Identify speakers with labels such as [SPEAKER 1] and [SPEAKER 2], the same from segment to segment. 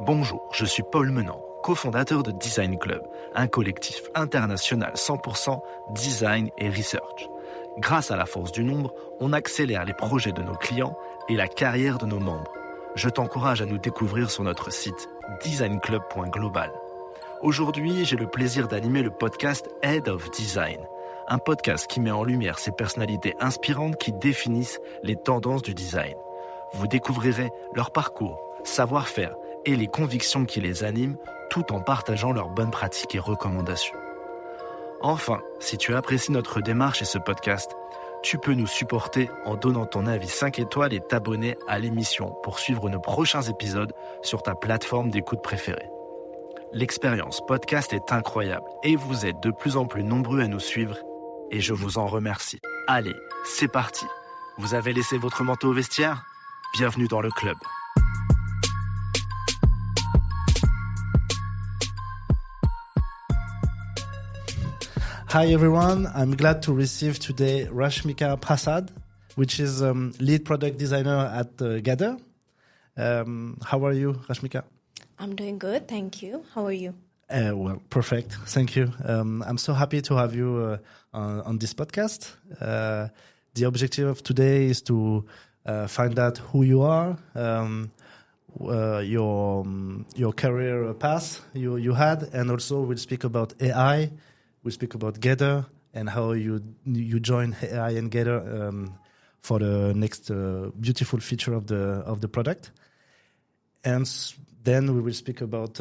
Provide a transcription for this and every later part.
[SPEAKER 1] Bonjour, je suis Paul Menant, cofondateur de Design Club, un collectif international 100% design et research. Grâce à la force du nombre, on accélère les projets de nos clients et la carrière de nos membres. Je t'encourage à nous découvrir sur notre site designclub.global. Aujourd'hui, j'ai le plaisir d'animer le podcast Head of Design, un podcast qui met en lumière ces personnalités inspirantes qui définissent les tendances du design. Vous découvrirez leur parcours, savoir-faire et les convictions qui les animent, tout en partageant leurs bonnes pratiques et recommandations. Enfin, si tu apprécies notre démarche et ce podcast, tu peux nous supporter en donnant ton avis 5 étoiles et t'abonner à l'émission pour suivre nos prochains épisodes sur ta plateforme d'écoute préférée. L'expérience podcast est incroyable et vous êtes de plus en plus nombreux à nous suivre et je vous en remercie. Allez, c'est parti. Vous avez laissé votre manteau au vestiaire ? Bienvenue dans le club.
[SPEAKER 2] Hi everyone, I'm glad to receive today Rashmika Prasad, which is lead product designer at Gather. How are you, Rashmika?
[SPEAKER 3] I'm doing good, thank you. How are you?
[SPEAKER 2] Well, perfect, thank you. I'm so happy to have you on this podcast. The objective of today is to find out who you are, your career path you had, and also we'll speak about AI. We'll speak about Gather and how you join AI and Gather for the next beautiful feature of the product, and then we will speak about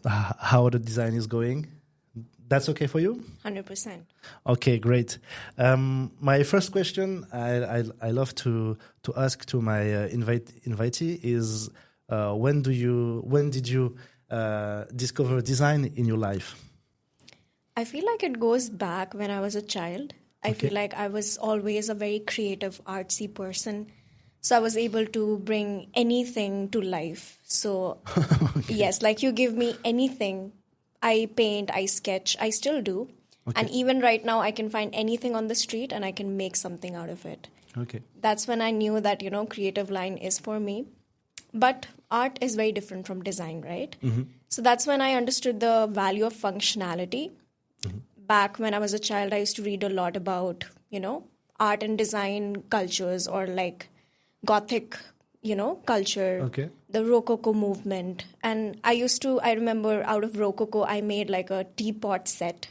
[SPEAKER 2] how the design is going. That's okay for you?
[SPEAKER 3] 100%.
[SPEAKER 2] Okay, great. My first question I love to ask to my invitee is when did you discover design in your life?
[SPEAKER 3] I feel like it goes back when I was a child. I feel like I was always a very creative, artsy person. So I was able to bring anything to life. So yes, like you give me anything. I paint, I sketch, I still do. Okay. And even right now, I can find anything on the street and I can make something out of it.
[SPEAKER 2] Okay.
[SPEAKER 3] That's when I knew that, creative line is for me. But art is very different from design, right? Mm-hmm. So that's when I understood the value of functionality. Mm-hmm. Back when I was a child, I used to read a lot about, art and design cultures or like Gothic, culture, the Rococo movement. And I remember out of Rococo, I made like a teapot set.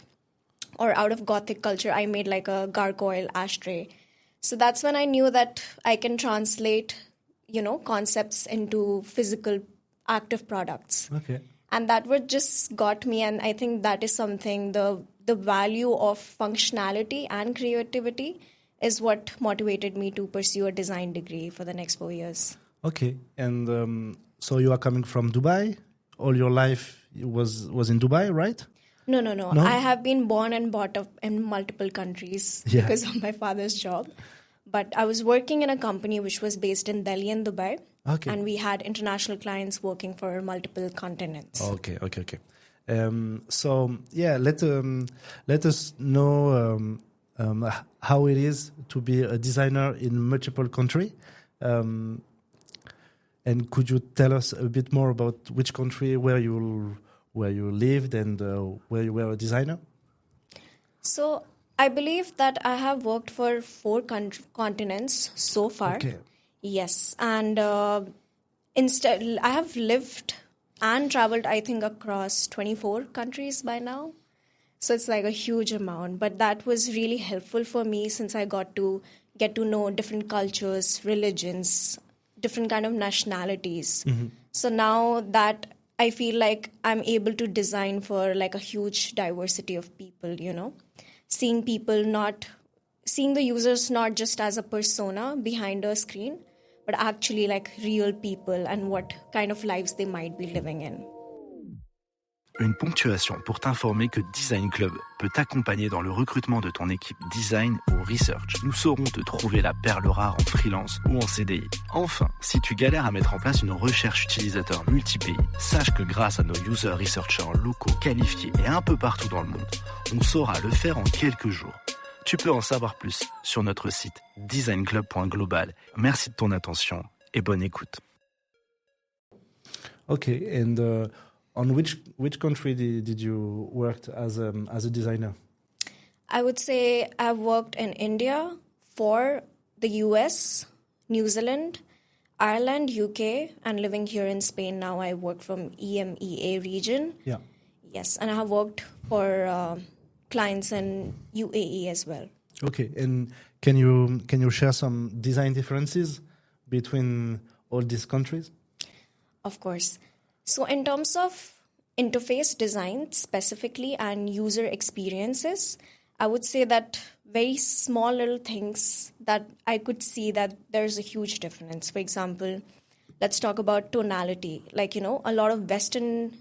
[SPEAKER 3] Or out of Gothic culture, I made like a gargoyle ashtray. So that's when I knew that I can translate concepts into physical active products.
[SPEAKER 2] Okay.
[SPEAKER 3] And that would just got me. And I think that is something, the value of functionality and creativity is what motivated me to pursue a design degree for the next 4 years.
[SPEAKER 2] Okay. And so you are coming from Dubai? All your life was in Dubai, right?
[SPEAKER 3] No. I have been born and brought up in multiple countries because of my father's job. But I was working in a company which was based in Delhi and Dubai. Okay. And we had international clients working for multiple continents.
[SPEAKER 2] Okay. So, let us know how it is to be a designer in multiple countries. And could you tell us a bit more about which country where you lived and where you were a designer?
[SPEAKER 3] So I believe that I have worked for 4 continents so far.
[SPEAKER 2] Okay.
[SPEAKER 3] Yes. And instead, I have lived and traveled, I think, across 24 countries by now. So it's like a huge amount. But that was really helpful for me since I got to get to know different cultures, religions, different kind of nationalities. Mm-hmm. So now that I feel like I'm able to design for like a huge diversity of people, seeing the users not just as a persona behind a screen, but actually like real people and what kind of lives they might be living in.
[SPEAKER 1] Une ponctuation pour t'informer que Design Club peut t'accompagner dans le recrutement de ton équipe design ou research. Nous saurons te trouver la perle rare en freelance ou en CDI. Enfin, si tu galères à mettre en place une recherche utilisateur multi-pays, sache que grâce à nos user researchers locaux qualifiés et un peu partout dans le monde, on saura le faire en quelques jours. Tu peux en savoir plus sur notre site designclub.global. Merci de ton attention et bonne écoute.
[SPEAKER 2] Okay, and on which country did you work as a designer?
[SPEAKER 3] I would say I've worked in India, for the US, New Zealand, Ireland, UK, and living here in Spain now. I work from EMEA region.
[SPEAKER 2] Yeah.
[SPEAKER 3] Yes, and I have worked for clients in UAE as well.
[SPEAKER 2] Okay, and can you share some design differences between all these countries?
[SPEAKER 3] Of course. So in terms of interface design specifically and user experiences, I would say that very small little things that I could see that there's a huge difference. For example, let's talk about tonality. Like, a lot of Western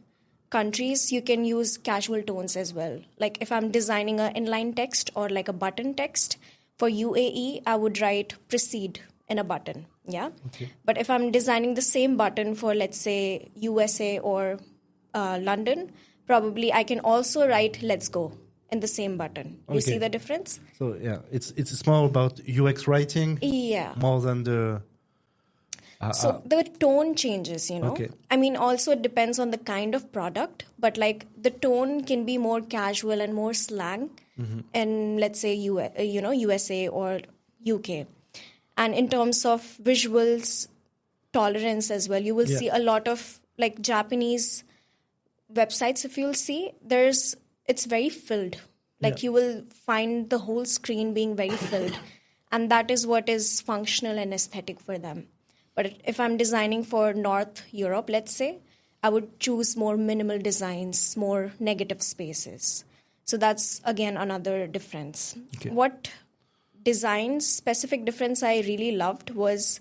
[SPEAKER 3] countries, you can use casual tones as well. Like if I'm designing an inline text or like a button text, for UAE, I would write proceed in a button. Yeah.
[SPEAKER 2] Okay.
[SPEAKER 3] But if I'm designing the same button for, let's say, USA or London, probably I can also write let's go in the same button. You see the difference?
[SPEAKER 2] So yeah, it's more about UX writing.
[SPEAKER 3] Yeah.
[SPEAKER 2] More than the.
[SPEAKER 3] So the tone changes,
[SPEAKER 2] Okay.
[SPEAKER 3] I mean, also it depends on the kind of product, but like the tone can be more casual and more slang in, let's say, USA or UK. And in terms of visuals, tolerance as well, you will see a lot of like Japanese websites. If you'll see, it's very filled. Like you will find the whole screen being very filled. And that is what is functional and aesthetic for them. But if I'm designing for North Europe, let's say, I would choose more minimal designs, more negative spaces. So that's, again, another difference.
[SPEAKER 2] Okay.
[SPEAKER 3] What specific difference I really loved was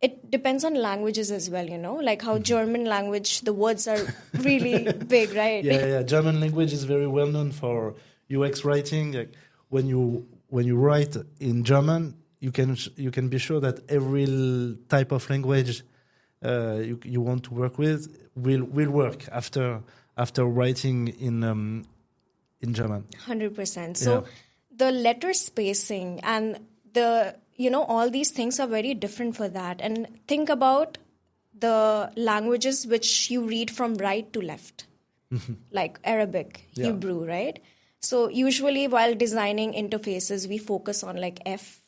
[SPEAKER 3] it depends on languages as well, like how German language, the words are really big, right?
[SPEAKER 2] Yeah. German language is very well known for UX writing. Like when you write in German, you can be sure that every type of language you want to work with will work after writing in German.
[SPEAKER 3] 100%. So the letter spacing and the all these things are very different for that. And think about the languages which you read from right to left, like Arabic, Hebrew, right? So usually while designing interfaces, we focus on like F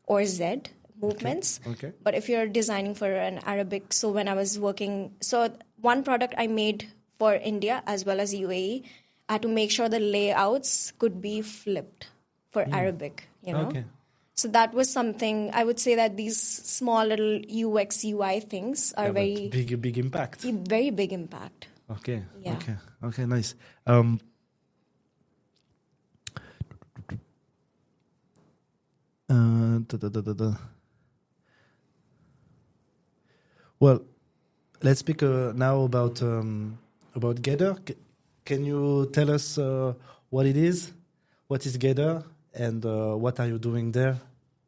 [SPEAKER 3] or Z movements.
[SPEAKER 2] Okay.
[SPEAKER 3] But if you're designing for an Arabic, so when I was working, so one product I made for India as well as UAE, I had to make sure the layouts could be flipped for Arabic,
[SPEAKER 2] Okay.
[SPEAKER 3] So that was something, I would say that these small little UX, UI things are very...
[SPEAKER 2] Big impact.
[SPEAKER 3] Very big impact.
[SPEAKER 2] Okay.
[SPEAKER 3] Yeah.
[SPEAKER 2] Okay, nice. Well, let's speak now about Gather. Can you tell us what it is? What is Gather, and what are you doing there?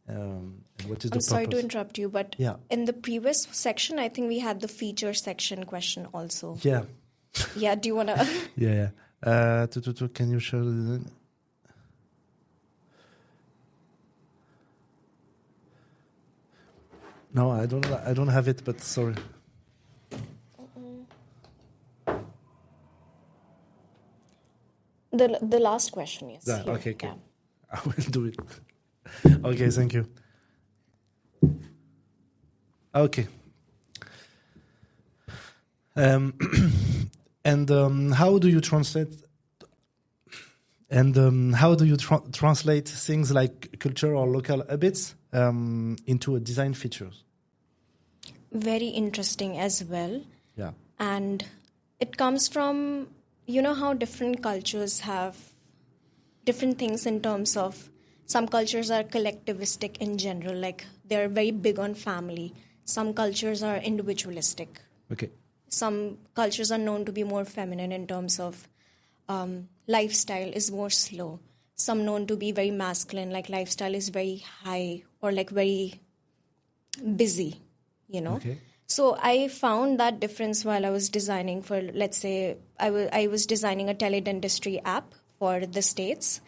[SPEAKER 2] And what is the purpose?
[SPEAKER 3] I'm sorry to interrupt you, but
[SPEAKER 2] Yeah.
[SPEAKER 3] in the previous section, I think we had the feature section question also.
[SPEAKER 2] Yeah.
[SPEAKER 3] Yeah, do you want to...
[SPEAKER 2] Yeah. Can you show the... No, I don't have it, but sorry.
[SPEAKER 3] The last question, yes.
[SPEAKER 2] Yeah,
[SPEAKER 3] here.
[SPEAKER 2] okay.
[SPEAKER 3] Yeah.
[SPEAKER 2] I will do it. Okay, thank you. Okay. And how do you translate? And how do you translate things like culture or local habits into a design features?
[SPEAKER 3] Very interesting as well.
[SPEAKER 2] Yeah.
[SPEAKER 3] And it comes from, how different cultures have different things in terms of some cultures are collectivistic in general, like they're very big on family. Some cultures are individualistic.
[SPEAKER 2] Okay.
[SPEAKER 3] Some cultures are known to be more feminine in terms of lifestyle is more slow. Some known to be very masculine, like lifestyle is very high or like very busy,
[SPEAKER 2] Okay.
[SPEAKER 3] So I found that difference while I was designing for, let's say, I was designing a teledentistry app for the States.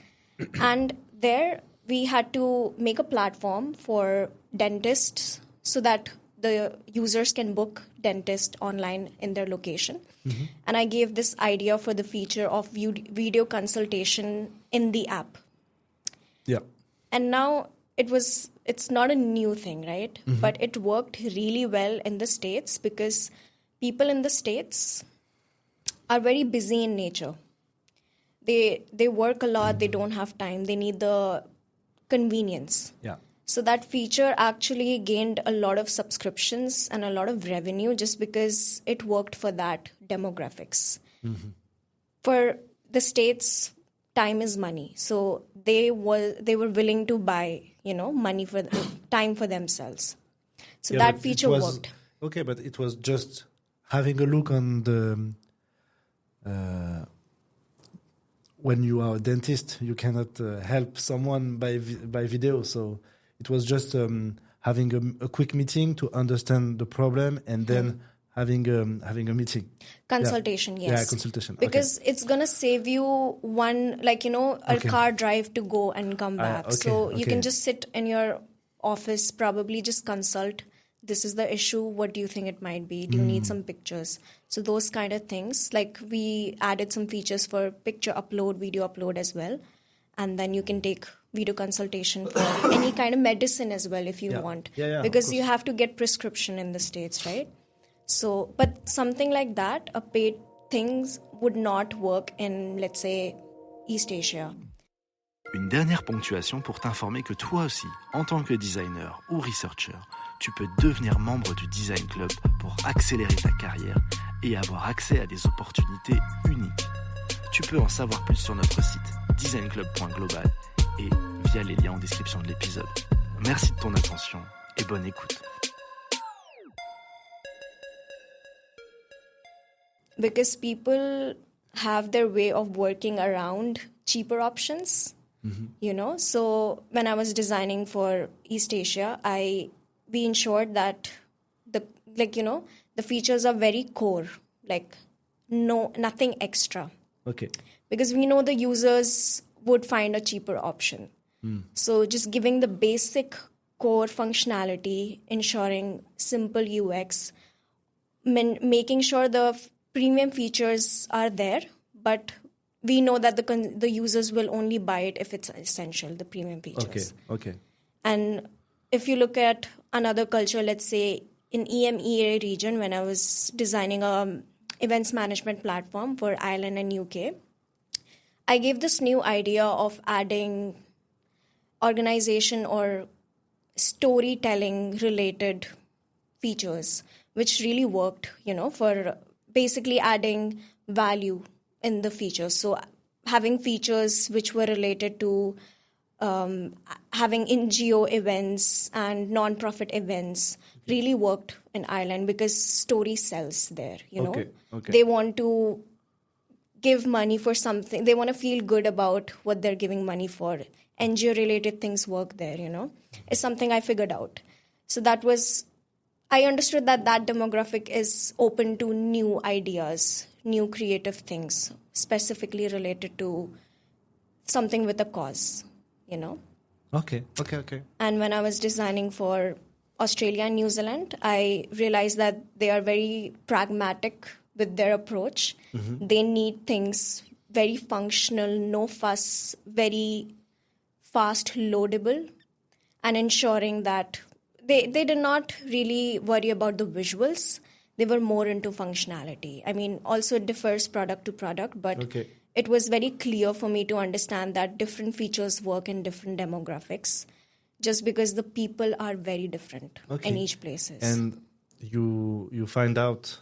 [SPEAKER 3] And there we had to make a platform for dentists so that the users can book dentist online in their location. And I gave this idea for the feature of video consultation in the app.
[SPEAKER 2] Yeah.
[SPEAKER 3] And now it's not a new thing, right? But it worked really well in the States because people in the States are very busy in nature. They work a lot, they don't have time, they need the convenience.
[SPEAKER 2] Yeah.
[SPEAKER 3] So that feature actually gained a lot of subscriptions and a lot of revenue just because it worked for that demographics. For the States, time is money. So they were willing to buy, money for time for themselves. So
[SPEAKER 2] Yeah,
[SPEAKER 3] that
[SPEAKER 2] but
[SPEAKER 3] feature worked.
[SPEAKER 2] Okay, but it was just having a look on the... when you are a dentist, you cannot help someone by video. So it was just having a quick meeting to understand the problem and then having a meeting.
[SPEAKER 3] Consultation, yes.
[SPEAKER 2] Yeah, consultation.
[SPEAKER 3] Because it's going to save you one, a car drive to go and come back. So you can just sit in your office, probably just consult. This is the issue. What do you think it might be? Do you need some pictures? So those kind of things. Like we added some features for picture upload, video upload as well. And then you can take video consultation for any kind of medicine as well if you want. Because you have to get prescription in the States, right? So, but something like that, a paid things would not work in, let's say, East Asia.
[SPEAKER 1] Une dernière ponctuation pour t'informer que toi aussi, en tant que designer ou researcher, tu peux devenir membre du Design Club pour accélérer ta carrière et avoir accès à des opportunités uniques. Tu peux en savoir plus sur notre site designclub.global et via les liens en description de l'épisode. Merci de ton attention et bonne écoute.
[SPEAKER 3] Because people have their way of working around cheaper options, So when I was designing for East Asia, we ensured that the features are very core, nothing extra.
[SPEAKER 2] Okay.
[SPEAKER 3] Because we know the users would find a cheaper option. So just giving the basic core functionality, ensuring simple UX, making sure the premium features are there, but we know that the users will only buy it if it's essential, the premium features.
[SPEAKER 2] Okay.
[SPEAKER 3] And if you look at another culture, let's say in EMEA region, when I was designing a events management platform for Ireland and UK, I gave this new idea of adding organization or storytelling related features, which really worked, for basically adding value in the features. So having features which were related to having NGO events and non-profit events really worked in Ireland because story sells there,
[SPEAKER 2] Okay.
[SPEAKER 3] They want to give money for something. They want to feel good about what they're giving money for. NGO-related things work there, It's something I figured out. So I understood that demographic is open to new ideas, new creative things, specifically related to something with a cause,
[SPEAKER 2] Okay.
[SPEAKER 3] And when I was designing for Australia and New Zealand, I realized that they are very pragmatic with their approach. They need things very functional, no fuss, very fast loadable, and ensuring that they did not really worry about the visuals. They were more into functionality. I mean, also it differs product to product, but it was very clear for me to understand that different features work in different demographics just because the people are very different in each places.
[SPEAKER 2] And you find out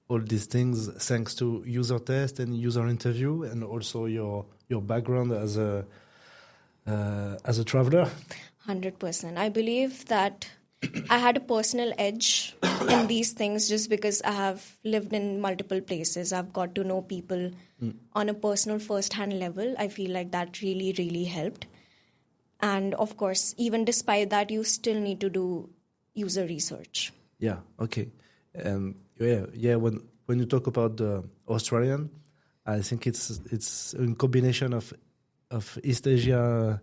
[SPEAKER 2] all these things thanks to user test and user interview and also your background as a traveler.
[SPEAKER 3] 100%. I believe that I had a personal edge in these things just because I have lived in multiple places. I've got to know people on a personal first-hand level. I feel like that really, really helped. And of course, even despite that, you still need to do user research.
[SPEAKER 2] Yeah, okay. And when you talk about the Australian, I think it's a combination of East Asia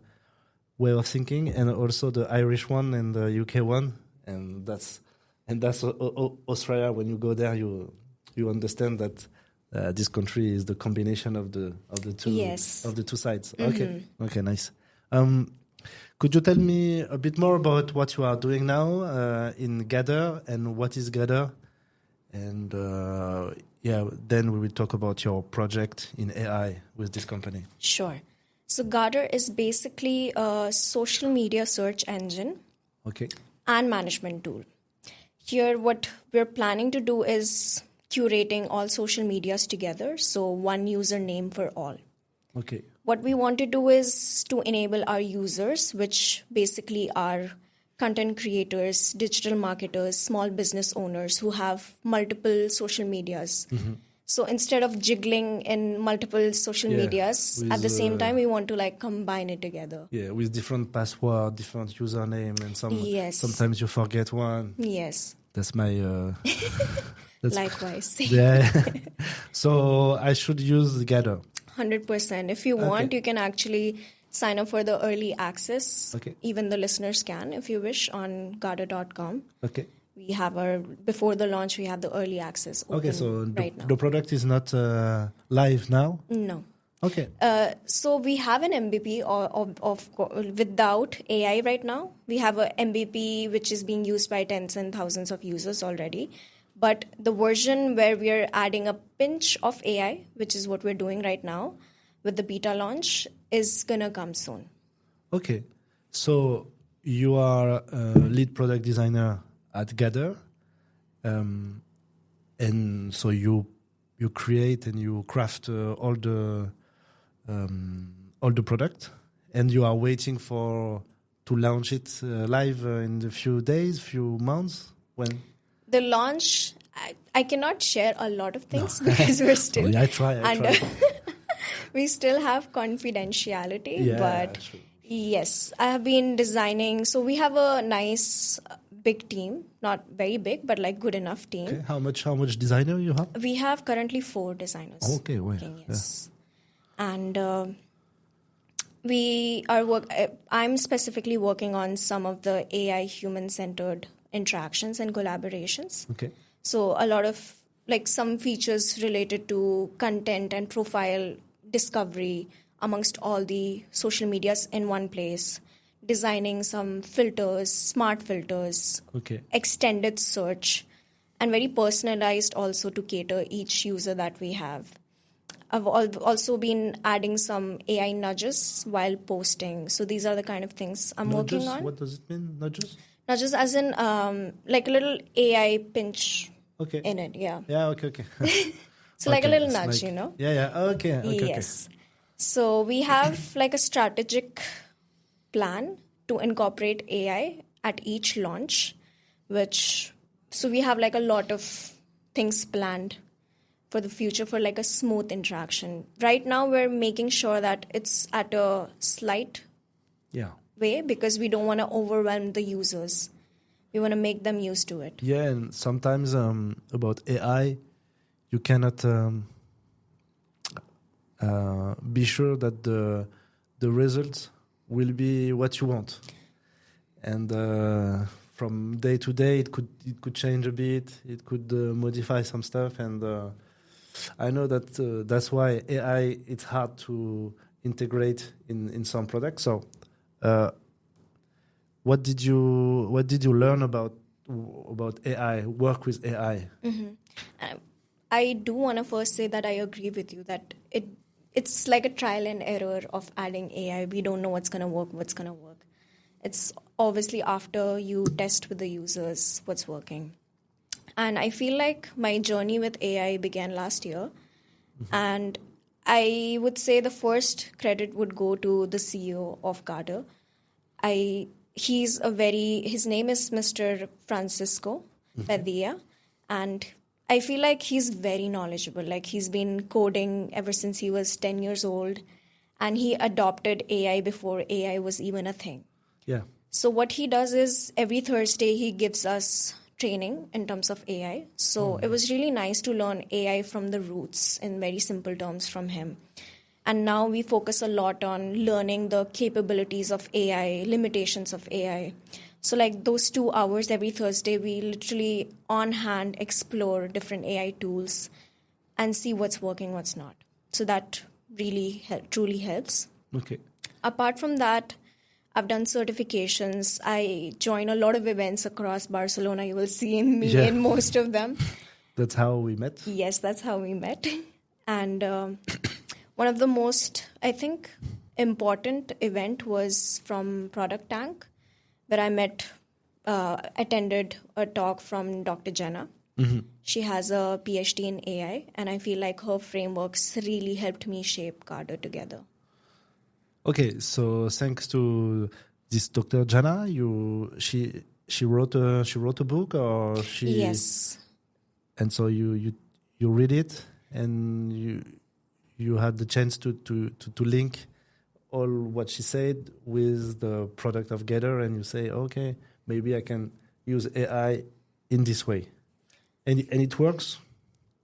[SPEAKER 2] way of thinking and also the Irish one and the UK one. and that's Australia. When you go there, you understand that this country is the combination of the two
[SPEAKER 3] Yes.
[SPEAKER 2] of the two sides. Okay, nice. Could you tell me a bit more about what you are doing now in Gather, and what is Gather? And then we will talk about your project in AI with this company.
[SPEAKER 3] Sure. So Gather is basically a social media search engine
[SPEAKER 2] Okay.
[SPEAKER 3] and management tool. Here, what we're planning to do is curating all social medias together, so one username for all.
[SPEAKER 2] Okay.
[SPEAKER 3] What we want to do is to enable our users, which basically are content creators, digital marketers, small business owners who have multiple social medias. So instead of jiggling in multiple social medias at the same time, we want to combine it together.
[SPEAKER 2] Yeah, with different password, different username, and
[SPEAKER 3] Yes.
[SPEAKER 2] sometimes you forget one.
[SPEAKER 3] Yes.
[SPEAKER 2] That's my.
[SPEAKER 3] Likewise.
[SPEAKER 2] Yeah. So I should use Gather.
[SPEAKER 3] 100%. If you want, you can actually sign up for the early access.
[SPEAKER 2] Okay.
[SPEAKER 3] Even the listeners can, if you wish, on Gather.com.
[SPEAKER 2] Okay.
[SPEAKER 3] We have before the launch, we have the early access open
[SPEAKER 2] Okay, so
[SPEAKER 3] right now.
[SPEAKER 2] the product is not live now?
[SPEAKER 3] No.
[SPEAKER 2] Okay.
[SPEAKER 3] So we have an MVP without AI right now. We have a MVP which is being used by tens and thousands of users already. But the version where we are adding a pinch of AI, which is what we're doing right now with the beta launch, is going to come soon.
[SPEAKER 2] Okay. So you are a lead product designer at Gather. And so you create and you craft all the product, and you are waiting to launch it live in a few days, few months. When
[SPEAKER 3] the launch, I cannot share a lot of things because we're still
[SPEAKER 2] I try.
[SPEAKER 3] We still have confidentiality.
[SPEAKER 2] Yeah,
[SPEAKER 3] but
[SPEAKER 2] sure.
[SPEAKER 3] Yes, I have been designing. So we have a nice big team, not very big, but good enough team.
[SPEAKER 2] Okay. How much designer you have?
[SPEAKER 3] We have currently 4 designers.
[SPEAKER 2] Okay, well,
[SPEAKER 3] yes. Yeah. And I'm specifically working on some of the AI human-centered interactions and collaborations.
[SPEAKER 2] Okay.
[SPEAKER 3] So a lot of some features related to content and profile discovery amongst all the social medias in one place, designing some filters, smart filters,
[SPEAKER 2] Okay.
[SPEAKER 3] extended search, and very personalized also to cater each user that we have. I've also been adding some AI nudges while posting. So these are the kind of things I'm working on.
[SPEAKER 2] What does it mean, nudges?
[SPEAKER 3] Nudges as in like a little AI pinch in it, yeah.
[SPEAKER 2] Yeah, okay.
[SPEAKER 3] So like a little nudge, you know?
[SPEAKER 2] Yeah, okay.
[SPEAKER 3] Yes. So we have a strategic plan to incorporate AI at each launch, so we have a lot of things planned for the future for a smooth interaction. Right now, we're making sure that it's at a slight way because we don't want to overwhelm the users. We want to make them used to it.
[SPEAKER 2] Yeah, and sometimes about AI, you cannot be sure that the results will be what you want. And from day to day, it could change a bit. It could modify some stuff, and I know that that's why AI it's hard to integrate in some products. So, what did you learn about AI? Work with AI.
[SPEAKER 3] Mm-hmm. I do want to first say that I agree with you that it's like a trial and error of adding AI. We don't know what's going to work. It's obviously after you test with the users what's working. And I feel like my journey with AI began last year. Mm-hmm. And I would say the first credit would go to the CEO of Gather. His name is Mr. Francisco Padilla. And I feel like he's very knowledgeable. He's been coding ever since he was 10 years old. And he adopted AI before AI was even a thing.
[SPEAKER 2] Yeah.
[SPEAKER 3] So what he does is every Thursday he gives us training in terms of AI. So it was really nice to learn AI from the roots in very simple terms from him. And now we focus a lot on learning the capabilities of AI, limitations of AI. So like those 2 hours every Thursday, we literally on hand explore different AI tools and see what's working, what's not. So that really truly helps.
[SPEAKER 2] Okay.
[SPEAKER 3] Apart from that, I've done certifications. I join a lot of events across Barcelona. You will see me in most of them.
[SPEAKER 2] That's how we met?
[SPEAKER 3] Yes, that's how we met. And one of the most, I think, important event was from Product Tank, where I attended a talk from Dr. Jenna.
[SPEAKER 2] Mm-hmm.
[SPEAKER 3] She has a PhD in AI, and I feel like her frameworks really helped me shape Carder together.
[SPEAKER 2] Okay, so thanks to this Dr. Jana, she wrote a book, or she?
[SPEAKER 3] Yes.
[SPEAKER 2] And so you read it, and you had the chance to link all what she said with the product of Gather, and you say, okay, maybe I can use AI in this way, and it works.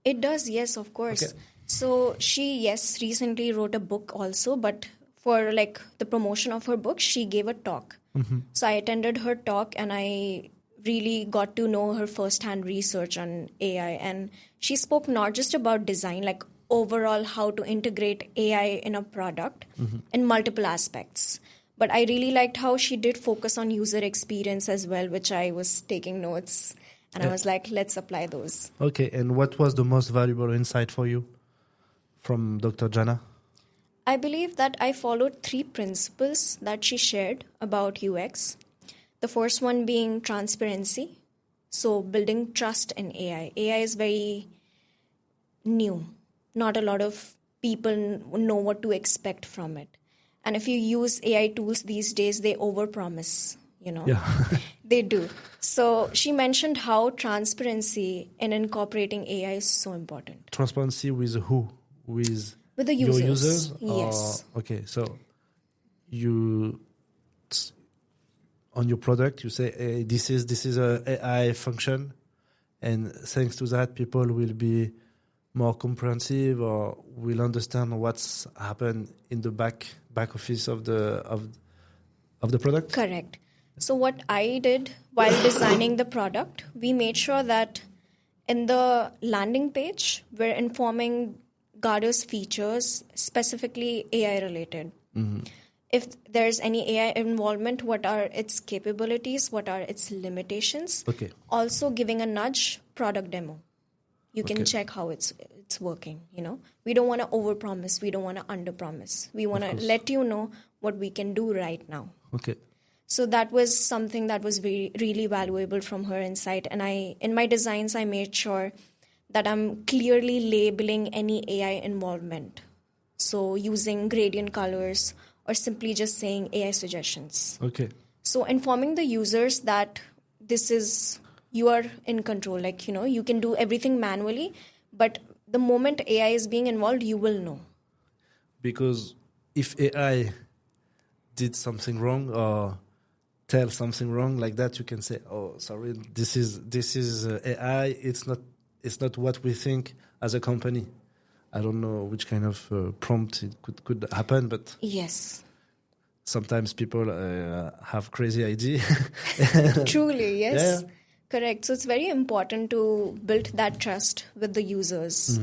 [SPEAKER 3] It does, yes, of course.
[SPEAKER 2] Okay.
[SPEAKER 3] So she, recently wrote a book also, but for like the promotion of her book, she gave a talk.
[SPEAKER 2] Mm-hmm.
[SPEAKER 3] So I attended her talk, and I really got to know her firsthand research on AI. And she spoke not just about design, like overall how to integrate AI in a product in multiple aspects. But I really liked how she did focus on user experience as well, which I was taking notes. And I was like, let's apply those.
[SPEAKER 2] Okay, and what was the most valuable insight for you from Dr. Jana?
[SPEAKER 3] I believe that I followed 3 principles that she shared about UX. The first one being transparency. So building trust in AI. AI is very new. Not a lot of people know what to expect from it. And if you use AI tools these days, they overpromise,
[SPEAKER 2] Yeah.
[SPEAKER 3] They do. So she mentioned how transparency in incorporating AI is so important.
[SPEAKER 2] Transparency with who? With
[SPEAKER 3] the
[SPEAKER 2] your
[SPEAKER 3] users.
[SPEAKER 2] users?
[SPEAKER 3] Yes.
[SPEAKER 2] Okay, so you on your product you say, hey, this is a AI function, and thanks to that people will be more comprehensive or will understand what's happened in the back office of the product.
[SPEAKER 3] Correct. So what I did while designing the product, we made sure that in the landing page, we're informing Garda's features, specifically AI related.
[SPEAKER 2] Mm-hmm.
[SPEAKER 3] If there's any AI involvement, what are its capabilities? What are its limitations?
[SPEAKER 2] Okay.
[SPEAKER 3] Also giving a nudge product demo. You can
[SPEAKER 2] Okay.
[SPEAKER 3] check how it's working, We don't want to overpromise. We don't want to underpromise. We want to let you know what we can do right now.
[SPEAKER 2] Okay.
[SPEAKER 3] So that was something that was really valuable from her insight. And in my designs, I made sure that I'm clearly labeling any AI involvement. So using gradient colors or simply just saying AI suggestions.
[SPEAKER 2] Okay.
[SPEAKER 3] So informing the users that you are in control. Like, you can do everything manually, but the moment AI is being involved, you will know.
[SPEAKER 2] Because if AI did something wrong or tell something wrong like that, you can say, "Oh, sorry, this is AI. It's not what we think as a company." I don't know which kind of prompt it could happen, but
[SPEAKER 3] Yes.
[SPEAKER 2] sometimes people have crazy idea.
[SPEAKER 3] Truly, yes.
[SPEAKER 2] Yeah.
[SPEAKER 3] Correct. So it's very important to build that trust with the users.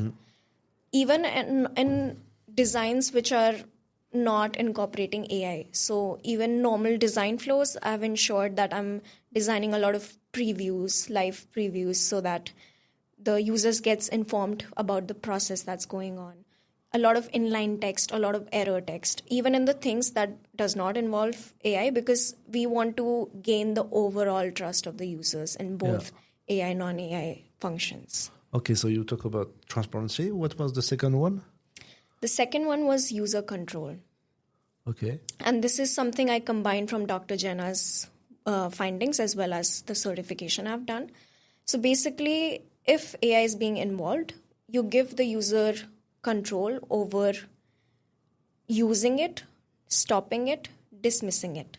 [SPEAKER 3] Even in designs which are not incorporating AI. So even normal design flows, I've ensured that I'm designing a lot of live previews, so that the users gets informed about the process that's going on. A lot of inline text, a lot of error text, even in the things that does not involve AI, because we want to gain the overall trust of the users in both AI, non-AI functions.
[SPEAKER 2] Okay, so you talk about transparency. What was the second one?
[SPEAKER 3] The second one was user control.
[SPEAKER 2] Okay.
[SPEAKER 3] And this is something I combined from Dr. Jenna's findings as well as the certification I've done. So basically, if AI is being involved, you give the user control over using it, stopping it, dismissing it.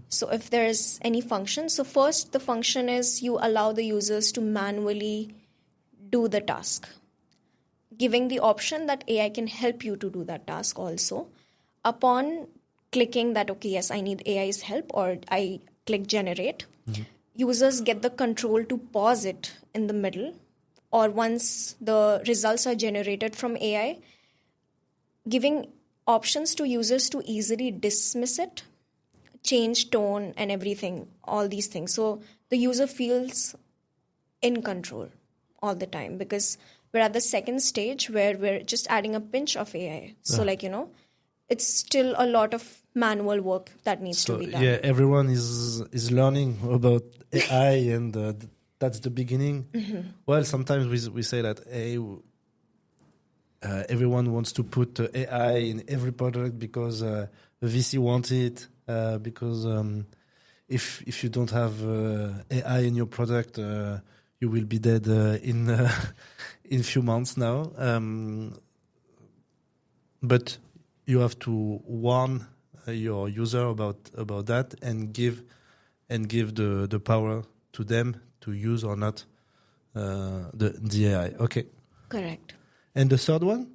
[SPEAKER 3] So if there's any function, so first the function is you allow the users to manually do the task, giving the option that AI can help you to do that task also. Upon clicking that, okay, yes, I need AI's help, or I click generate. Users get the control to pause it in the middle, or once the results are generated from AI, giving options to users to easily dismiss it, change tone and everything, all these things. So the user feels in control all the time, because we're at the second stage where we're just adding a pinch of AI. So it's still a lot of manual work that needs to be done.
[SPEAKER 2] Yeah, everyone is learning about AI, and that's the beginning. Well, sometimes we say that everyone wants to put AI in every product because the VC wants it. Because if you don't have AI in your product, you will be dead in a few months now. But you have to warn your user about that, and give the power to them to use or not the AI. Okay.
[SPEAKER 3] Correct.
[SPEAKER 2] And the third one?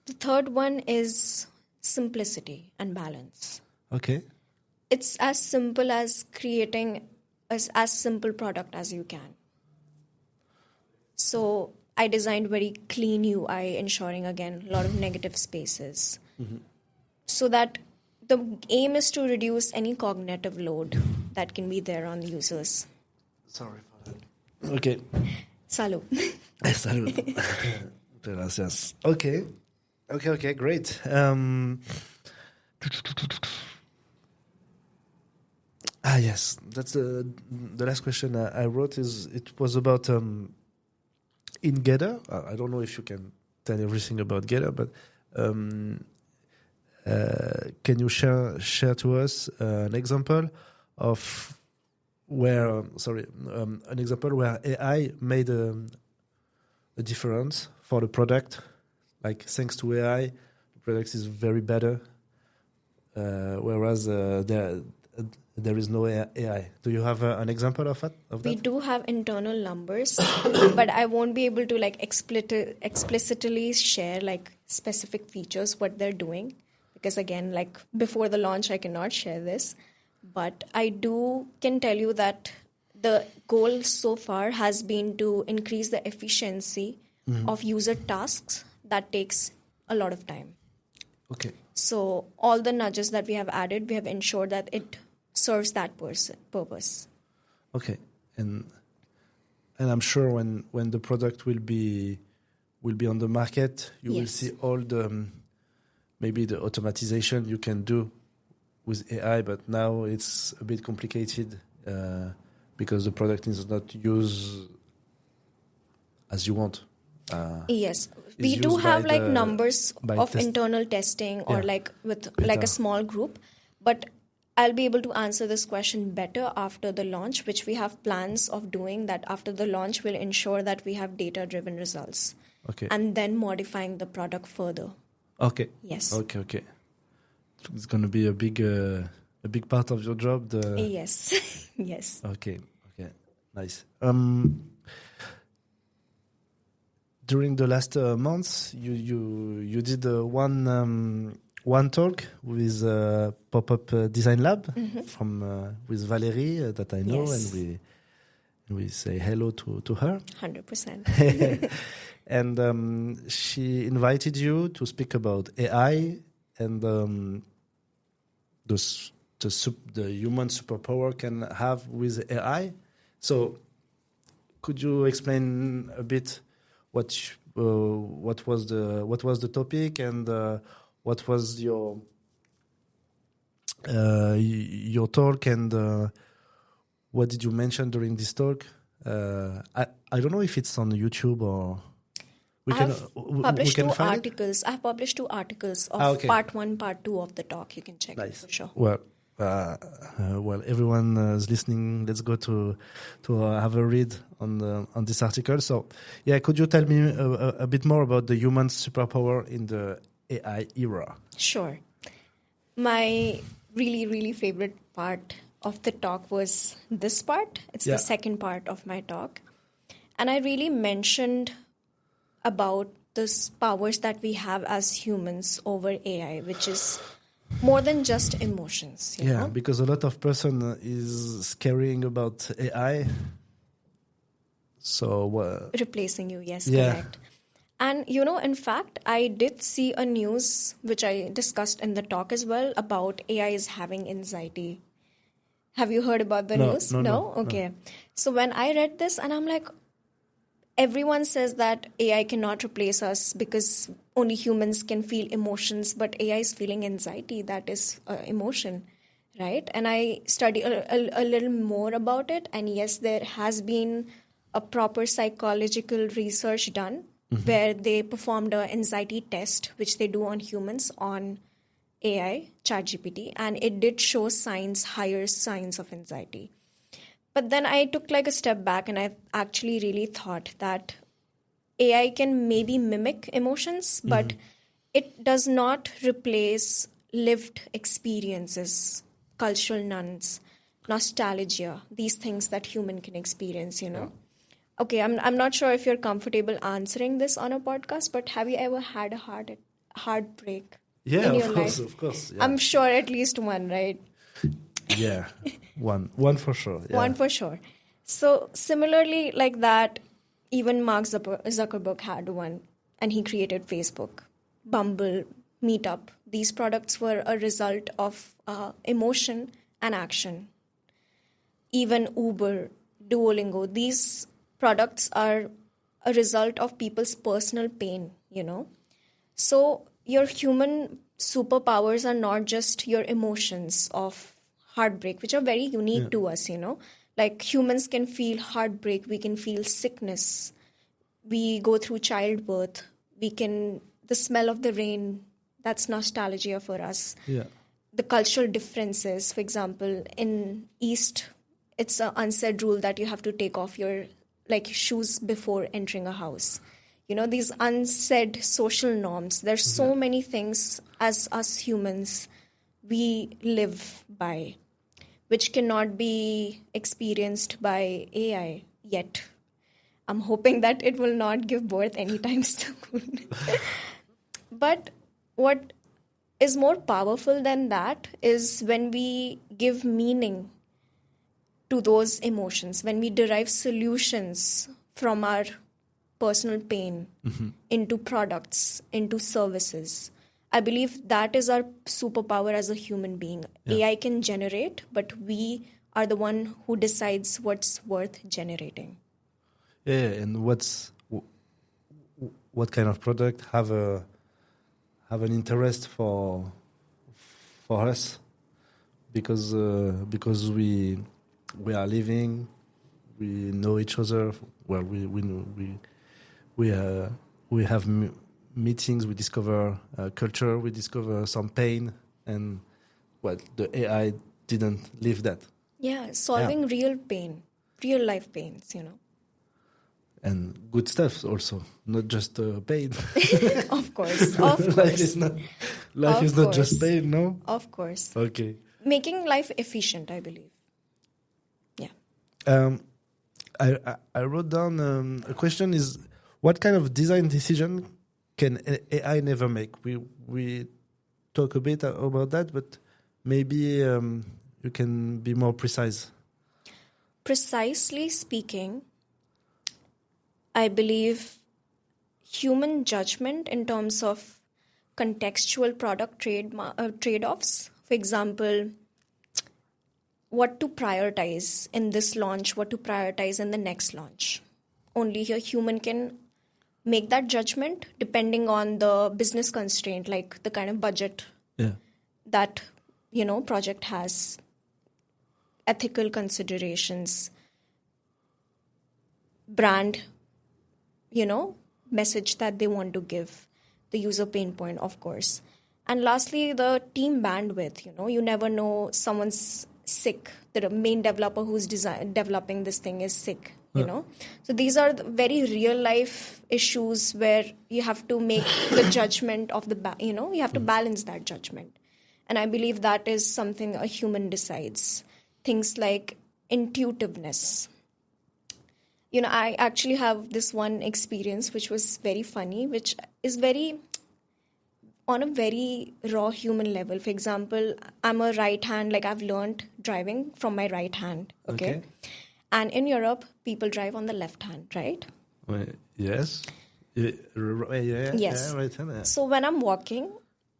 [SPEAKER 3] The third one is simplicity and balance.
[SPEAKER 2] Okay.
[SPEAKER 3] It's as simple as creating as simple product as you can. So I designed very clean UI, ensuring, again, a lot of negative spaces. So that the aim is to reduce any cognitive load that can be there on the users.
[SPEAKER 2] Sorry for that. Okay.
[SPEAKER 3] Salud.
[SPEAKER 2] Salud. Gracias. Okay, great. Yes, that's the last question I wrote. It was about in Gather. I don't know if you can tell everything about Gather, but can you share to us an example of where AI made a difference for the product? Like, thanks to AI, the product is very better, whereas there is no AI. Do you have an example of that?
[SPEAKER 3] We do have internal numbers, but I won't be able to explicitly share specific features, what they're doing, because again, before the launch, I cannot share this. But I can tell you that the goal so far has been to increase the efficiency of user tasks. That takes a lot of time.
[SPEAKER 2] Okay.
[SPEAKER 3] So all the nudges that we have added, we have ensured that it serves that purpose.
[SPEAKER 2] Okay. And I'm sure when the product will be on the market, you will see all the maybe the automatization you can do with AI, but now it's a bit complicated because the product is not used as you want.
[SPEAKER 3] Yes, we do have numbers of internal testing or with a small group, but I'll be able to answer this question better after the launch, which we have plans of doing. That after the launch, we'll ensure that we have data-driven results.
[SPEAKER 2] Okay.
[SPEAKER 3] And then modifying the product further.
[SPEAKER 2] Okay.
[SPEAKER 3] Yes.
[SPEAKER 2] Okay. It's going to be a big part of your job.
[SPEAKER 3] Yes. Yes.
[SPEAKER 2] Okay. Nice. During the last months, you did one talk with Pop-Up Design Lab from with Valerie that I know, and we say hello to her.
[SPEAKER 3] 100%.
[SPEAKER 2] And she invited you to speak about AI and the human superpower can have with AI. So, could you explain a bit what was the topic, and what was your talk, and what did you mention during this talk? I don't know if it's on YouTube or
[SPEAKER 3] I've published two articles of part 1, part 2 of the talk. You can check it for sure.
[SPEAKER 2] Well, everyone is listening. Let's go to have a read on this article. So, could you tell me a bit more about the human superpower in the AI era?
[SPEAKER 3] Sure. My really, really favorite part of the talk was this part. It's the second part of my talk. And I really mentioned about the powers that we have as humans over AI, which is more than just emotions. You know?
[SPEAKER 2] Because a lot of person is scaring about AI. So
[SPEAKER 3] Replacing you, yes,
[SPEAKER 2] Yeah.
[SPEAKER 3] correct. And in fact, I did see a news which I discussed in the talk as well about AI is having anxiety. Have you heard about the news?
[SPEAKER 2] No.
[SPEAKER 3] Okay. So when I read this, and I'm like, everyone says that AI cannot replace us because only humans can feel emotions, but AI is feeling anxiety. That is emotion, right? And I studied a little more about it. And yes, there has been a proper psychological research done where they performed an anxiety test, which they do on humans on AI, ChatGPT, and it did show higher signs of anxiety. But then I took like a step back and I actually really thought that AI can maybe mimic emotions, but it does not replace lived experiences, cultural nuance, nostalgia, these things that human can experience. Okay, I'm not sure if you're comfortable answering this on a podcast, but have you ever had a heartbreak in your life?
[SPEAKER 2] Of course.
[SPEAKER 3] I'm sure at least one, right?
[SPEAKER 2] Yeah, one for sure. Yeah.
[SPEAKER 3] One for sure. So similarly, like that, even Mark Zuckerberg had one, and he created Facebook, Bumble, Meetup. These products were a result of emotion and action. Even Uber, Duolingo, these products are a result of people's personal pain. So your human superpowers are not just your emotions of heartbreak, which are very unique to us. Like humans can feel heartbreak, we can feel sickness, we go through childbirth, the smell of the rain, that's nostalgia for us.
[SPEAKER 2] Yeah.
[SPEAKER 3] The cultural differences, for example, in East, it's an unsaid rule that you have to take off your shoes before entering a house. These unsaid social norms. There's so many things as us humans we live by, which cannot be experienced by AI yet. I'm hoping that it will not give birth anytime soon. But what is more powerful than that is when we give meaning to those emotions, when we derive solutions from our personal pain into products, into services. I believe that is our superpower as a human being. AI can generate, but we are the one who decides what's worth generating.
[SPEAKER 2] Yeah, and what kind of product have an interest for us because we are living, we know each other. Well, we have meetings, we discover culture, we discover some pain, and the AI didn't live that.
[SPEAKER 3] Yeah, solving real pain, real life pains.
[SPEAKER 2] And good stuff also, not just pain.
[SPEAKER 3] Of course, of course.
[SPEAKER 2] Life is not just pain, no?
[SPEAKER 3] Of course.
[SPEAKER 2] Okay.
[SPEAKER 3] Making life efficient, I believe. Yeah.
[SPEAKER 2] I wrote down a question is, what kind of design decision can AI never make? We talk a bit about that, but maybe you can be more precise.
[SPEAKER 3] Precisely speaking, I believe human judgment in terms of contextual product trade-offs. For example, what to prioritize in this launch, what to prioritize in the next launch. Only a human can make that judgment depending on the business constraint, like the kind of budget that project has, ethical considerations, brand message that they want to give, the user pain point, of course. And lastly, the team bandwidth. You never know, someone's sick, the main developer who's developing this thing is sick. So these are the very real life issues where you have to make the judgment of you have to balance that judgment. And I believe that is something a human decides. Things like intuitiveness. I actually have this one experience which was very funny, which is very, on a very raw human level. For example, I'm a right hand, like I've learned driving from my right hand. Okay. And in Europe, people drive on the left hand, right?
[SPEAKER 2] Yes. Yeah,
[SPEAKER 3] Yes.
[SPEAKER 2] right hand. Yeah.
[SPEAKER 3] So when I'm walking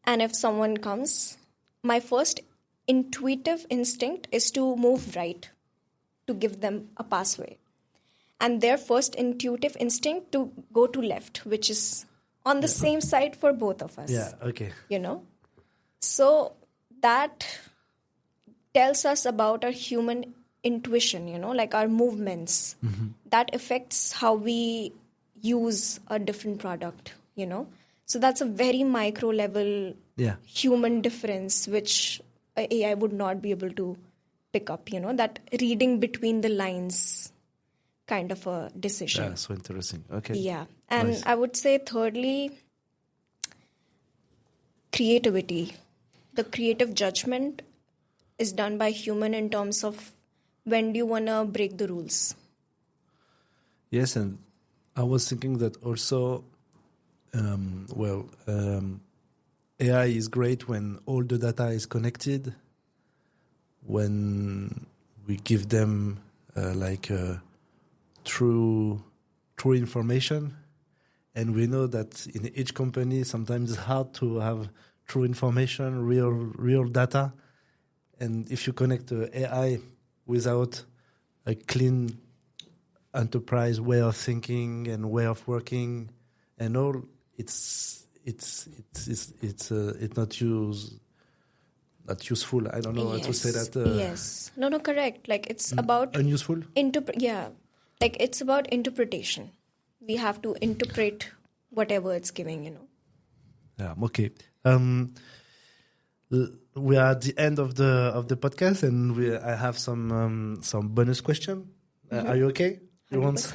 [SPEAKER 3] and if someone comes, my first intuitive instinct is to move right to give them a pathway. And their first intuitive instinct to go to left, which is on the same side for both of us.
[SPEAKER 2] Yeah, okay.
[SPEAKER 3] You know? So that tells us about our human intuition, you know, like our movements. That affects how we use a different product, you know. So that's a very micro level human difference, which AI would not be able to pick up, you know, that reading between the lines kind of a decision.
[SPEAKER 2] Yeah, so interesting. Okay.
[SPEAKER 3] Yeah. And
[SPEAKER 2] Nice.
[SPEAKER 3] I would say thirdly, creativity. The creative judgment is done by human in terms of when do you want to break the rules.
[SPEAKER 2] Yes, and I was thinking that also, AI is great when all the data is connected, when we give them true information, and we know that in each company sometimes it's hard to have true information, real data, and if you connect to AI without a clean enterprise way of thinking and way of working and all, it's not useful. I don't know how to say that.
[SPEAKER 3] Yes. No, correct. Like it's about
[SPEAKER 2] unuseful.
[SPEAKER 3] Like it's about interpretation. We have to interpret whatever it's giving, you know.
[SPEAKER 2] Yeah. Okay. We are at the end of the podcast, and I have some bonus question. Are you okay? You want?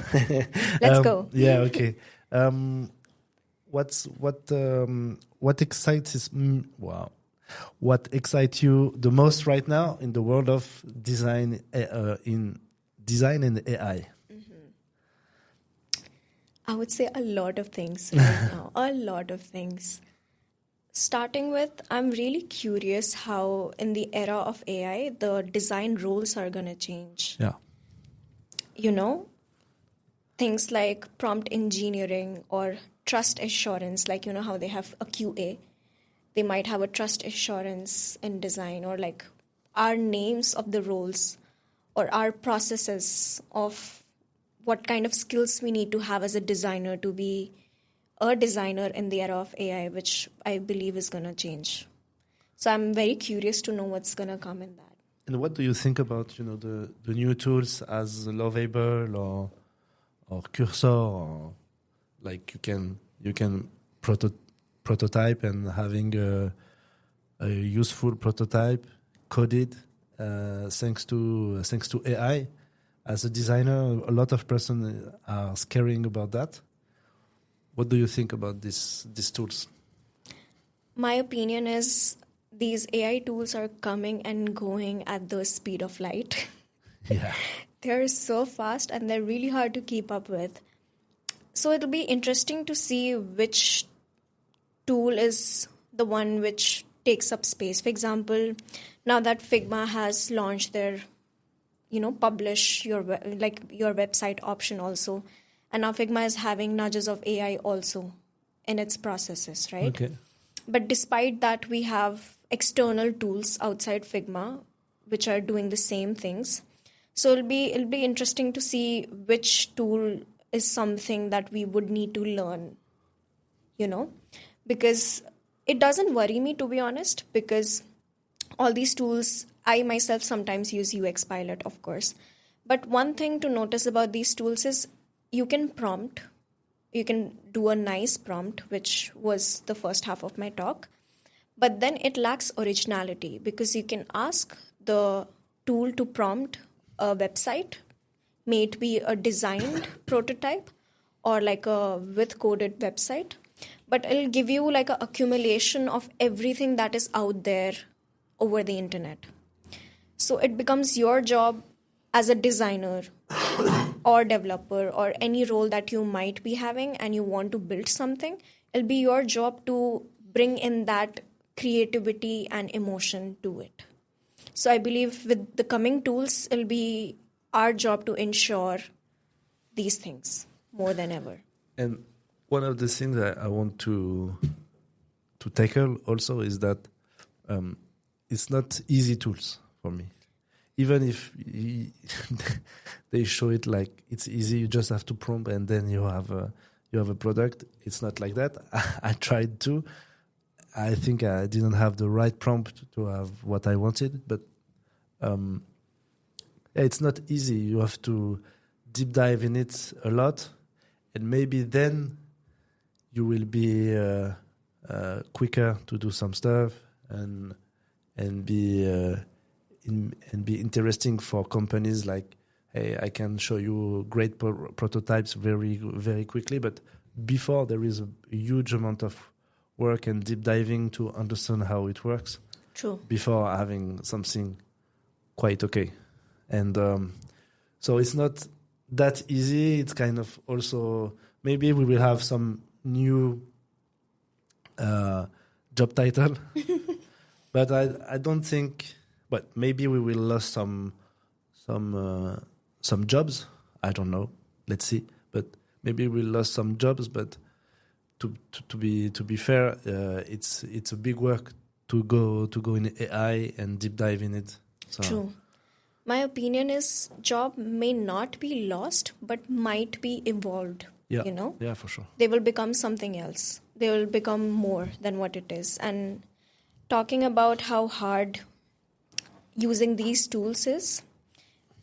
[SPEAKER 3] Let's go.
[SPEAKER 2] Yeah. Okay. What excites What excites you the most right now in the world of design, in design and AI?
[SPEAKER 3] I would say a lot of things right now. A lot of things. Starting with, I'm really curious how in the era of AI, the design roles are going to change.
[SPEAKER 2] Yeah.
[SPEAKER 3] You know, things like prompt engineering or trust assurance, like, you know, how they have a QA. They might have a trust assurance in design, or like our names of the roles or our processes of what kind of skills we need to have as a designer to be a designer in the era of AI, which I believe is going to change. So I'm very curious to know what's going to come in that.
[SPEAKER 2] And what do you think about, you know, the new tools as Lovable or Cursor, or like you can prototype and having a useful prototype coded thanks to AI. As a designer, a lot of person are scaring about that. What do you think about these tools?
[SPEAKER 3] My opinion is these AI tools are coming and going at the speed of light.
[SPEAKER 2] Yeah.
[SPEAKER 3] They're so fast and they're really hard to keep up with. So it'll be interesting to see which tool is the one which takes up space. For example, now that Figma has launched their, you know, publish your website option also. And now Figma is having nudges of AI also in its processes, right?
[SPEAKER 2] Okay.
[SPEAKER 3] But despite that, we have external tools outside Figma which are doing the same things. So it'll be interesting to see which tool is something that we would need to learn, you know, because it doesn't worry me, to be honest, because all these tools, I myself sometimes use UX Pilot, of course. But one thing to notice about these tools is you can do a nice prompt, which was the first half of my talk, but then it lacks originality because you can ask the tool to prompt a website, may it be a designed prototype or like a with coded website, but it'll give you like an accumulation of everything that is out there over the internet. So it becomes your job as a designer or developer or any role that you might be having and you want to build something, it'll be your job to bring in that creativity and emotion to it. So I believe with the coming tools, it'll be our job to ensure these things more than ever.
[SPEAKER 2] And one of the things that I want to tackle also is that it's not easy tools for me. Even if they show it like it's easy, you just have to prompt and then you have a product. It's not like that. I tried to. I think I didn't have the right prompt to have what I wanted, but it's not easy. You have to deep dive in it a lot, and maybe then you will be quicker to do some stuff and be interesting for companies. Like, hey, I can show you great prototypes very, very quickly, but before there is a huge amount of work and deep diving to understand how it works.
[SPEAKER 3] True.
[SPEAKER 2] Before having something quite okay. And so it's not that easy. It's kind of also, maybe we will have some new job title, but I don't think, but maybe we will lose some jobs. I don't know. Let's see. But maybe we'll lose some jobs, but to be fair, it's a big work to go in AI and deep dive in it. So.
[SPEAKER 3] True. My opinion is job may not be lost, but might be evolved.
[SPEAKER 2] Yeah.
[SPEAKER 3] You know?
[SPEAKER 2] Yeah, for sure.
[SPEAKER 3] They will become something else. They will become more than what it is. And talking about how hard using these tools is,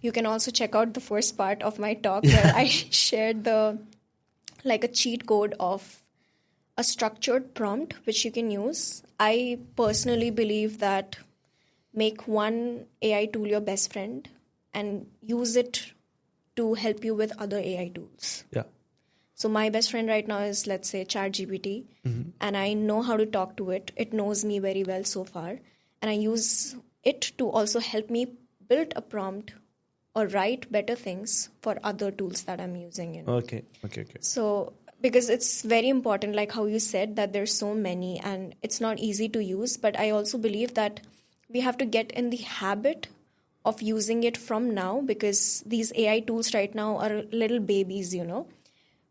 [SPEAKER 3] you can also check out the first part of my talk where I shared a cheat code of a structured prompt which you can use. I personally believe that make one AI tool your best friend and use it to help you with other AI tools.
[SPEAKER 2] Yeah.
[SPEAKER 3] So my best friend right now is, let's say, ChatGPT, and I know how to talk to it. It knows me very well so far. And I use it to also help me build a prompt or write better things for other tools that I'm using. You know?
[SPEAKER 2] Okay.
[SPEAKER 3] So because it's very important, like how you said, that there's so many and it's not easy to use. But I also believe that we have to get in the habit of using it from now, because these AI tools right now are little babies, you know.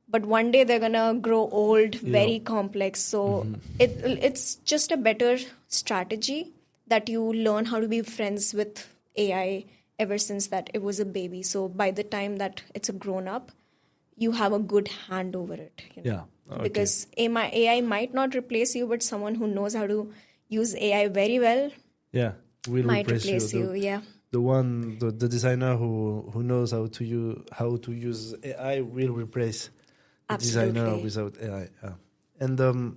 [SPEAKER 3] But one day they're going to grow old, very complex. So it's just a better strategy that you learn how to be friends with AI ever since that it was a baby. So by the time that it's a grown up, you have a good hand over it. You know?
[SPEAKER 2] Yeah. Okay.
[SPEAKER 3] Because AI might not replace you, but someone who knows how to use AI very well
[SPEAKER 2] will
[SPEAKER 3] might replace you.
[SPEAKER 2] The designer who knows how to use AI will replace the designer without AI. And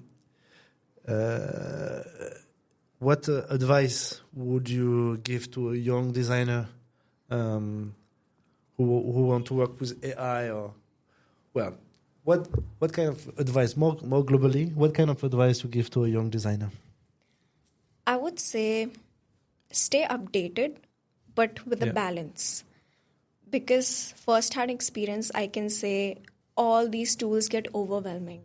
[SPEAKER 2] what advice would you give to a young designer who want to work with AI? Or, well, what kind of advice, more globally, what kind of advice you give to a young designer?
[SPEAKER 3] I would say stay updated, but with a balance. Because first-hand experience, I can say all these tools get overwhelming.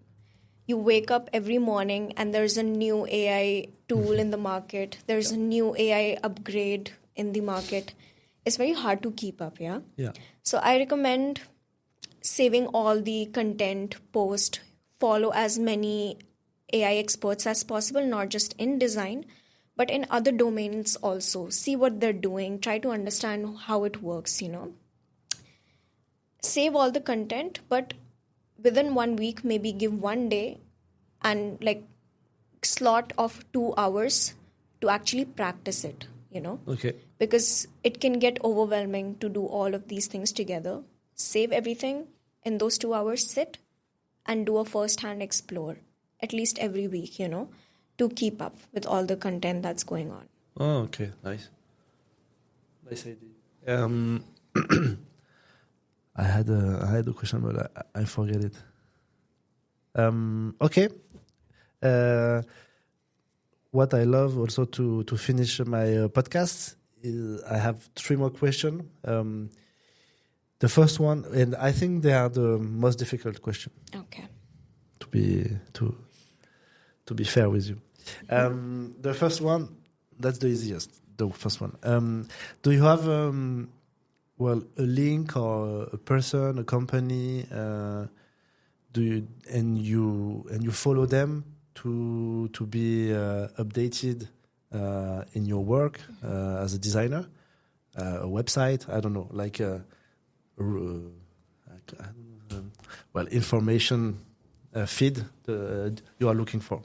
[SPEAKER 3] You wake up every morning and there's a new AI tool in the market. There's a new AI upgrade in the market. It's very hard to keep up, yeah? So I recommend saving all the content, post, follow as many AI experts as possible, not just in design, but in other domains also. See what they're doing. Try to understand how it works, you know. Save all the content, but within 1 week, maybe give 1 day and like slot of 2 hours to actually practice it, you know.
[SPEAKER 2] Okay.
[SPEAKER 3] Because it can get overwhelming to do all of these things together. Save everything in those 2 hours, sit and do a first-hand explore, at least every week, you know, to keep up with all the content that's going on.
[SPEAKER 2] Oh, okay. Nice idea. I had a question, but I forget it. Okay. What I love also to finish my podcast is I have 3 more questions. The first one, and I think they are the most difficult question.
[SPEAKER 3] Okay.
[SPEAKER 2] To be fair with you. The first one, that's the easiest. The first one. Do you have a link or a person, a company? You follow them to be updated in your work as a designer? A website? I don't know, like information feed you are looking for.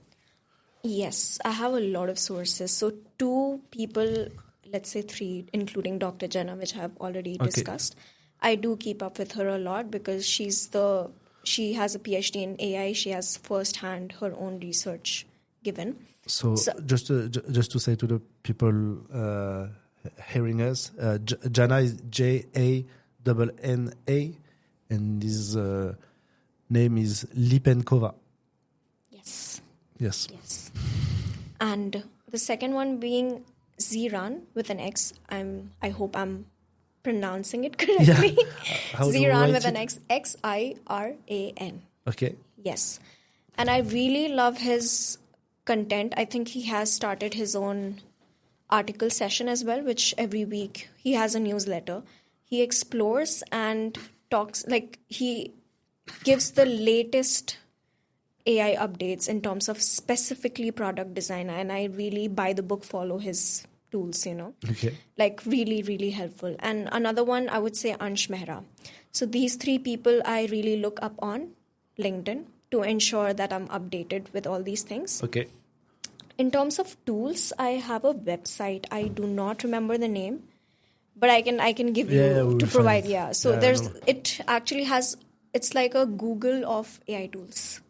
[SPEAKER 3] Yes, I have a lot of sources. So 2 people, let's say 3, including Dr. Jenna, which I have already discussed. I do keep up with her a lot because she has a PhD in AI. She has firsthand her own research given.
[SPEAKER 2] So just to say to the people hearing us, Jana is Janna, and his name is Lipenkova. Yes.
[SPEAKER 3] And the second one being Ziran with an X. I hope I'm pronouncing it correctly.
[SPEAKER 2] Yeah.
[SPEAKER 3] Ziran with an X, Xiran.
[SPEAKER 2] Okay.
[SPEAKER 3] Yes. And I really love his content. I think he has started his own article session as well, which every week he has a newsletter. He explores and talks, like he gives the latest AI updates in terms of specifically product design. And I really, by the book, follow his tools,
[SPEAKER 2] Okay.
[SPEAKER 3] Like really, really helpful. And another one, I would say Ansh Mehra. So these 3 people I really look up on LinkedIn to ensure that I'm updated with all these things.
[SPEAKER 2] Okay.
[SPEAKER 3] In terms of tools, I have a website. I do not remember the name, but I can give you to provide. Yeah. So it actually has, it's like a Google of AI tools.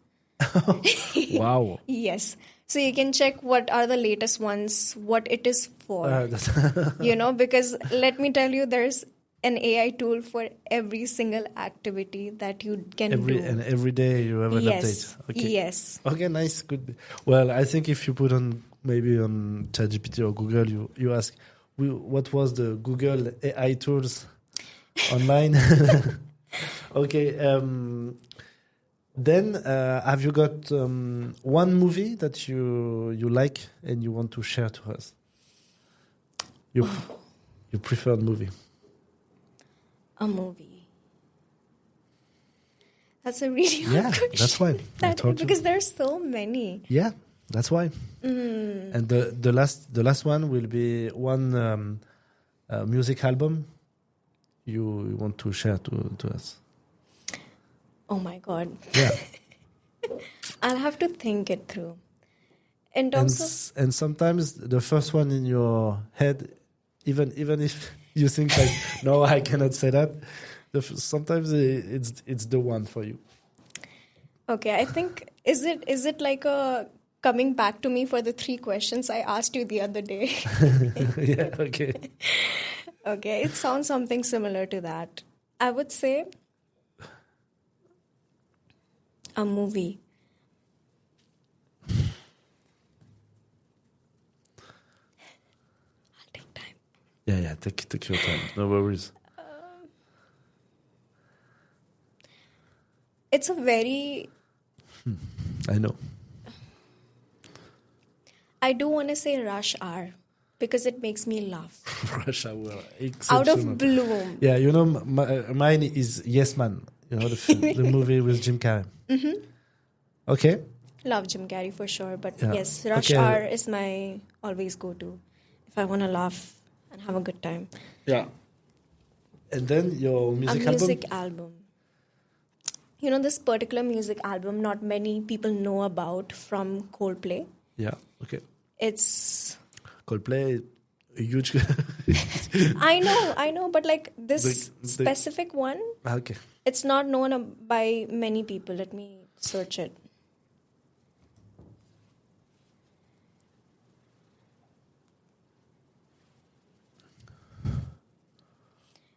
[SPEAKER 2] Wow.
[SPEAKER 3] Yes. So you can check what are the latest ones, what it is for, because let me tell you, there's an AI tool for every single activity that you can do.
[SPEAKER 2] And every day you have an update. Okay.
[SPEAKER 3] Yes.
[SPEAKER 2] Okay, nice, good. Well, I think if you put on ChatGPT or Google, you ask, what was the Google AI tools online? Okay. Then have you got one movie that you like and you want to share to us? Your preferred movie?
[SPEAKER 3] A movie. That's a really hard question.
[SPEAKER 2] That's why.
[SPEAKER 3] Because there's so many.
[SPEAKER 2] Yeah, that's why. And the last one will be one music album you want to share to us.
[SPEAKER 3] Oh my God.
[SPEAKER 2] Yeah.
[SPEAKER 3] I'll have to think it through. In terms
[SPEAKER 2] and sometimes the first one in your head, even if you think like, no, I cannot say that, sometimes it's the one for you.
[SPEAKER 3] Okay, I think is it like a coming back to me for the 3 questions I asked you the other day?
[SPEAKER 2] Yeah. Okay.
[SPEAKER 3] Okay, it sounds something similar to that. I would say a movie. I'll take time.
[SPEAKER 2] Yeah, take your time. No worries.
[SPEAKER 3] It's a very...
[SPEAKER 2] I know.
[SPEAKER 3] I do want to say Rush Hour because it makes me laugh.
[SPEAKER 2] Rush Hour.
[SPEAKER 3] Out of bloom.
[SPEAKER 2] Yeah, mine is Yes Man. The movie with Jim Carrey.
[SPEAKER 3] Mm-hmm.
[SPEAKER 2] Okay.
[SPEAKER 3] Love Jim Carrey for sure, but yes, Rush Hour is my always go-to if I want to laugh and have a good time.
[SPEAKER 2] Yeah. And then your music
[SPEAKER 3] album. This particular music album, not many people know about from Coldplay.
[SPEAKER 2] Yeah. Okay.
[SPEAKER 3] It's
[SPEAKER 2] Coldplay, a huge.
[SPEAKER 3] I know, but like this specific one.
[SPEAKER 2] Okay.
[SPEAKER 3] It's not known by many people. Let me search it.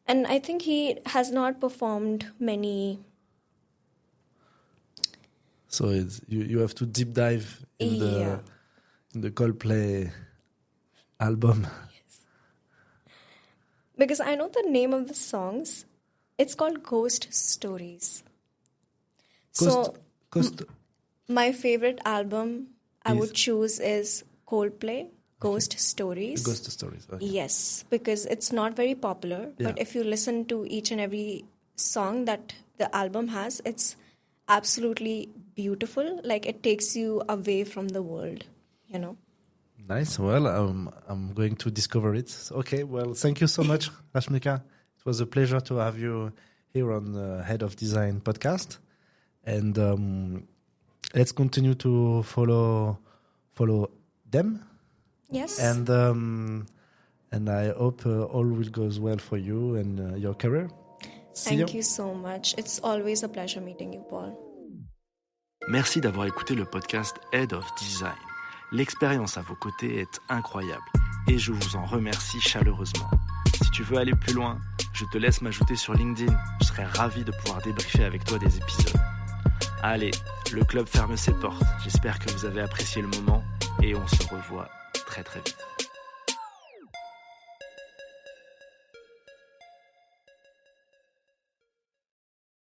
[SPEAKER 3] And I think he has not performed many.
[SPEAKER 2] So you have to deep dive in the Coldplay album.
[SPEAKER 3] Yes. Because I know the name of the songs. It's called Ghost Stories. My favorite album I would choose is Coldplay, Ghost Stories.
[SPEAKER 2] Ghost Stories. Okay.
[SPEAKER 3] Yes, because it's not very popular, but if you listen to each and every song that the album has, it's absolutely beautiful. Like it takes you away from the world, you know.
[SPEAKER 2] Nice. Well, I'm going to discover it. Okay. Well, thank you so much, Rashmika. It was a pleasure to have you here on the Head of Design podcast. And let's continue to follow them.
[SPEAKER 3] Yes.
[SPEAKER 2] And I hope all will goes well for you and your career.
[SPEAKER 3] Thank you so much. It's always a pleasure meeting you, Paul.
[SPEAKER 1] Merci d'avoir écouté le podcast Head of Design. L'expérience à vos côtés est incroyable et je vous en remercie chaleureusement. Si tu veux aller plus loin, je te laisse m'ajouter sur LinkedIn. Je serai ravi de pouvoir débriefer avec toi des épisodes. Allez, le club ferme ses portes. J'espère que vous avez apprécié le moment et on se revoit très très vite.